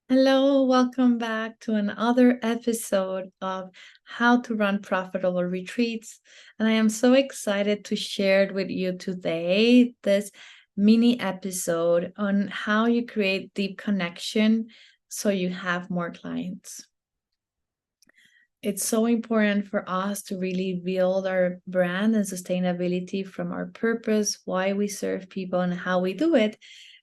Hello, welcome back to another episode of How to Run Profitable Retreats. And I am so excited to share with you today this mini episode on how you create deep connection so you have more clients. It's so important for us to really build our brand and sustainability from our purpose, why we serve people, and how we do it.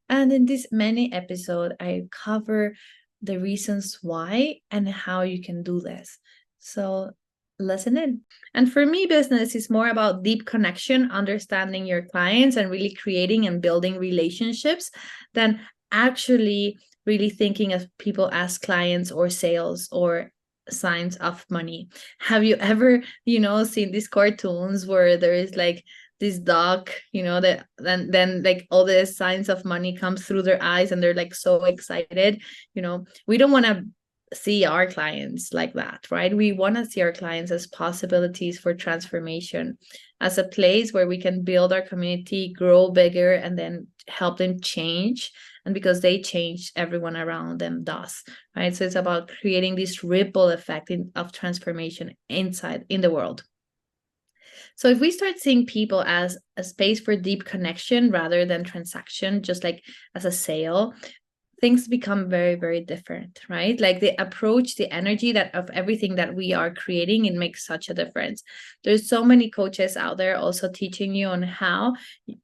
And in this mini episode, I cover the reasons why and how you can do this. So listen in. And for me, business is more about deep connection, understanding your clients, and really creating and building relationships than actually really thinking of people as clients or sales or signs of money. Have you ever, seen these cartoons where there is like this dog, that then like all the signs of money comes through their eyes and they're like so excited. We don't want to see our clients like that, right? We want to see our clients as possibilities for transformation, as a place where we can build our community, grow bigger, and then help them change. And because they change, everyone around them does, right? So it's about creating this ripple effect of transformation inside in the world. So if we start seeing people as a space for deep connection rather than transaction, just like as a sale, things become very, very different, right? Like the approach, the energy that of everything that we are creating, it makes such a difference. There's so many coaches out there also teaching you on how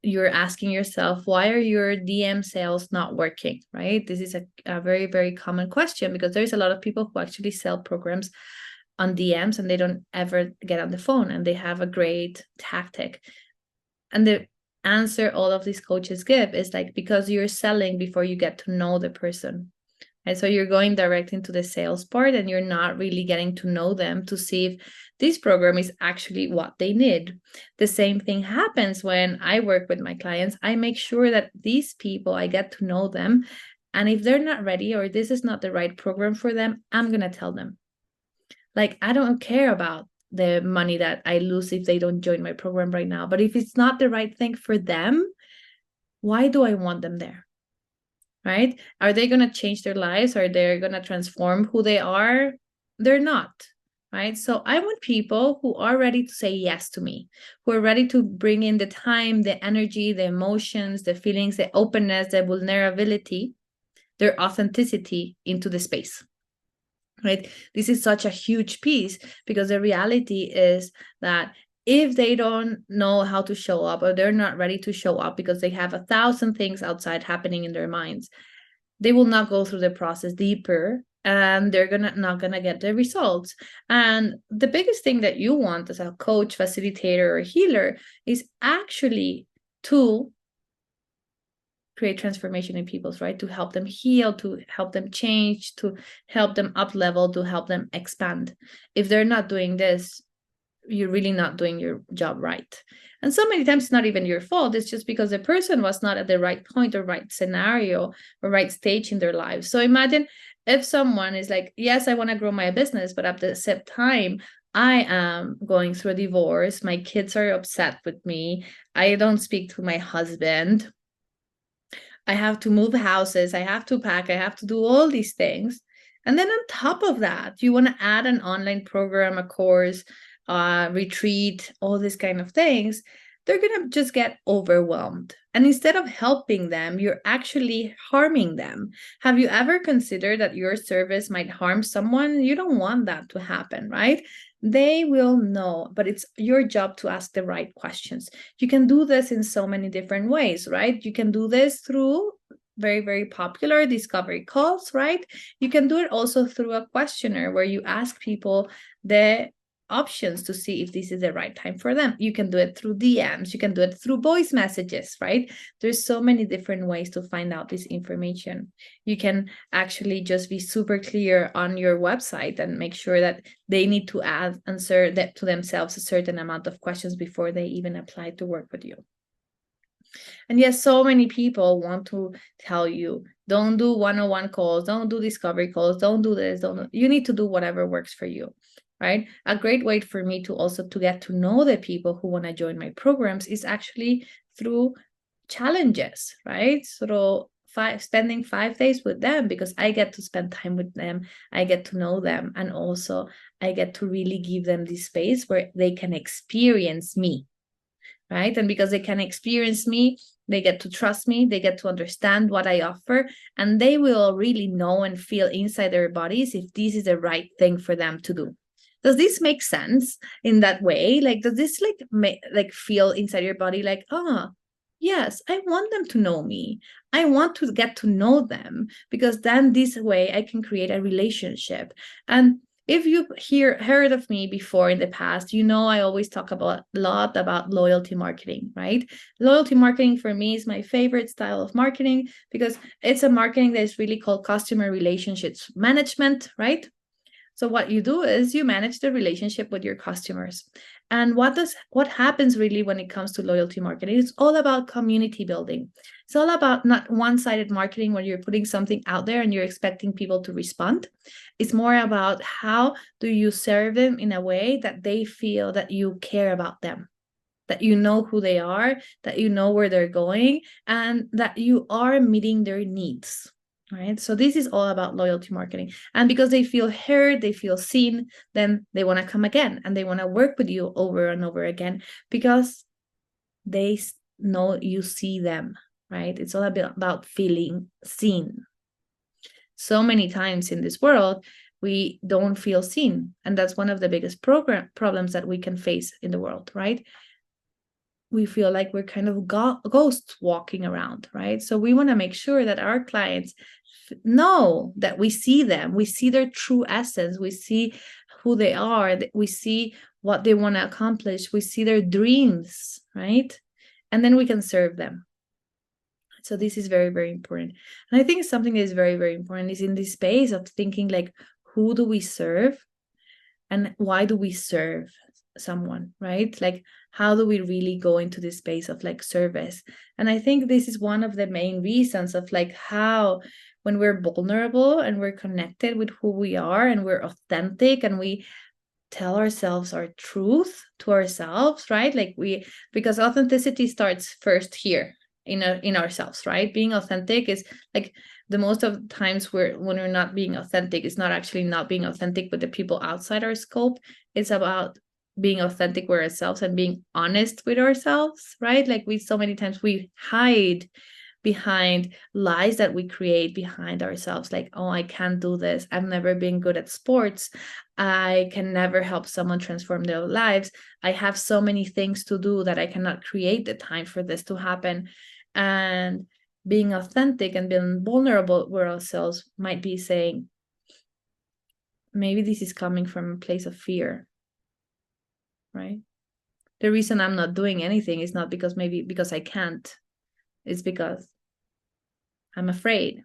you're asking yourself, why are your DM sales not working, right? This is a very, very common question because there's a lot of people who actually sell programs on DMs and they don't ever get on the phone, and they have a great tactic. And the answer all of these coaches give is like, because you're selling before you get to know the person. And so you're going direct into the sales part and you're not really getting to know them to see if this program is actually what they need. The same thing happens when I work with my clients. I make sure that these people, I get to know them. And if they're not ready or this is not the right program for them, I'm going to tell them. Like, I don't care about the money that I lose if they don't join my program right now. But if it's not the right thing for them, why do I want them there? Right? Are they going to change their lives? Are they going to transform who they are? They're not. Right? So I want people who are ready to say yes to me, who are ready to bring in the time, the energy, the emotions, the feelings, the openness, the vulnerability, their authenticity into the space. Right? This is such a huge piece because the reality is that if they don't know how to show up or they're not ready to show up because they have 1,000 things outside happening in their minds, they will not go through the process deeper and they're not gonna get the results. And the biggest thing that you want as a coach, facilitator, or healer is actually to create transformation in people's, right? To help them heal, to help them change, to help them up level, to help them expand. If they're not doing this, you're really not doing your job right. And so many times it's not even your fault. It's just because the person was not at the right point or right scenario or right stage in their lives. So imagine if someone is like, yes, I want to grow my business, but at the same time, I am going through a divorce. My kids are upset with me. I don't speak to my husband. I have to move houses, I have to pack, I have to do all these things. And then on top of that, you want to add an online program, a course, retreat, all these kind of things. They're going to just get overwhelmed. And instead of helping them, you're actually harming them. Have you ever considered that your service might harm someone? You don't want that to happen, right? They will know, but it's your job to ask the right questions. You can do this in so many different ways, right? You can do this through very, very popular discovery calls, right? You can do it also through a questionnaire where you ask people the options to see if this is the right time for them. You can do it through DMs, you can do it through voice messages, right? There's so many different ways to find out this information. You can actually just be super clear on your website and make sure that they need to answer that to themselves a certain amount of questions before they even apply to work with you. And yes, so many people want to tell you, don't do one-on-one calls, don't do discovery calls, don't do this, don't. You need to do whatever works for you, right? A great way for me to also to get to know the people who want to join my programs is actually through challenges, right? So spending 5 days with them because I get to spend time with them. I get to know them. And also I get to really give them this space where they can experience me, right? And because they can experience me, they get to trust me, they get to understand what I offer, and they will really know and feel inside their bodies if this is the right thing for them to do. Does this make sense in that way? Like, does this like feel inside your body like, yes, I want them to know me. I want to get to know them because then this way I can create a relationship. And if you've heard of me before in the past, you know I always talk a lot about loyalty marketing, right? Loyalty marketing for me is my favorite style of marketing because it's a marketing that is really called customer relationships management, right? So what you do is you manage the relationship with your customers. And what happens really when it comes to loyalty marketing? It's all about community building. It's all about not one-sided marketing where you're putting something out there and you're expecting people to respond. It's more about how do you serve them in a way that they feel that you care about them, that you know who they are, that you know where they're going, and that you are meeting their needs. Right. So this is all about loyalty marketing. And because they feel heard, they feel seen, then they want to come again and they want to work with you over and over again because they know you see them. Right. It's all about feeling seen. So many times in this world, we don't feel seen. And that's one of the biggest problems that we can face in the world, right? We feel like we're kind of ghosts walking around, right? So we want to make sure that our clients know that we see them, we see their true essence, we see who they are, we see what they want to accomplish, we see their dreams, right? And then we can serve them. So this is very, very important. And I think something that is very, very important is in this space of thinking like, who do we serve and why do we serve someone, right? Like, how do we really go into this space of like service? And I think this is one of the main reasons of like how when we're vulnerable and we're connected with who we are and we're authentic and we tell ourselves our truth to ourselves, right? Like because authenticity starts first here in ourselves, right? Being authentic is like the most of the times when we're not being authentic, it's not actually not being authentic with the people outside our scope. It's about being authentic with ourselves and being honest with ourselves, right? Like so many times we hide behind lies that we create behind ourselves, like, oh, I can't do this, I've never been good at sports, I can never help someone transform their lives, I have so many things to do that I cannot create the time for this to happen. And being authentic and being vulnerable with ourselves might be saying, maybe this is coming from a place of fear, right? The reason I'm not doing anything is not because I can't, it's because I'm afraid,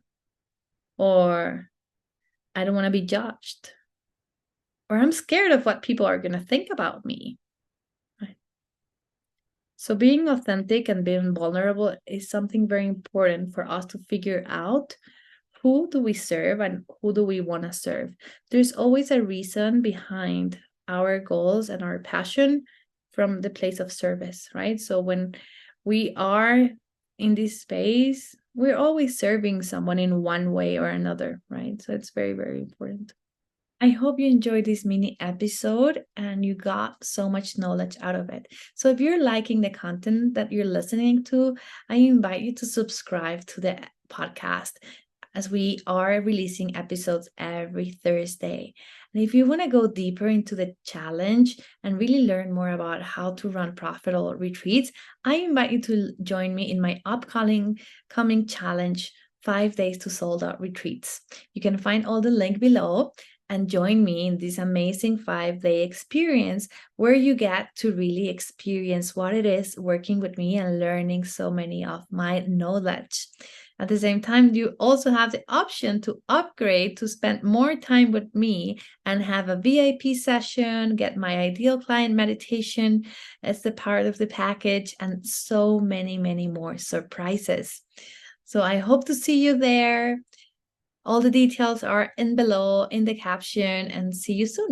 or I don't want to be judged, or I'm scared of what people are going to think about me. Right? So being authentic and being vulnerable is something very important for us to figure out. Who do we serve and who do we want to serve? There's always a reason behind our goals and our passion from the place of service, right? So when we are in this space, we're always serving someone in one way or another, right? So it's very, very important. I hope you enjoyed this mini episode and you got so much knowledge out of it. So if you're liking the content that you're listening to, I invite you to subscribe to the podcast as we are releasing episodes every Thursday. And if you want to go deeper into the challenge and really learn more about how to run profitable retreats, I invite you to join me in my upcoming challenge, 5 days to sold out retreats. You can find all the link below and join me in this amazing 5-day experience where you get to really experience what it is working with me and learning so many of my knowledge. At the same time, you also have the option to upgrade to spend more time with me and have a VIP session, get my ideal client meditation as the part of the package, and so many, many more surprises. So I hope to see you there. All the details are in below in the caption, and see you soon.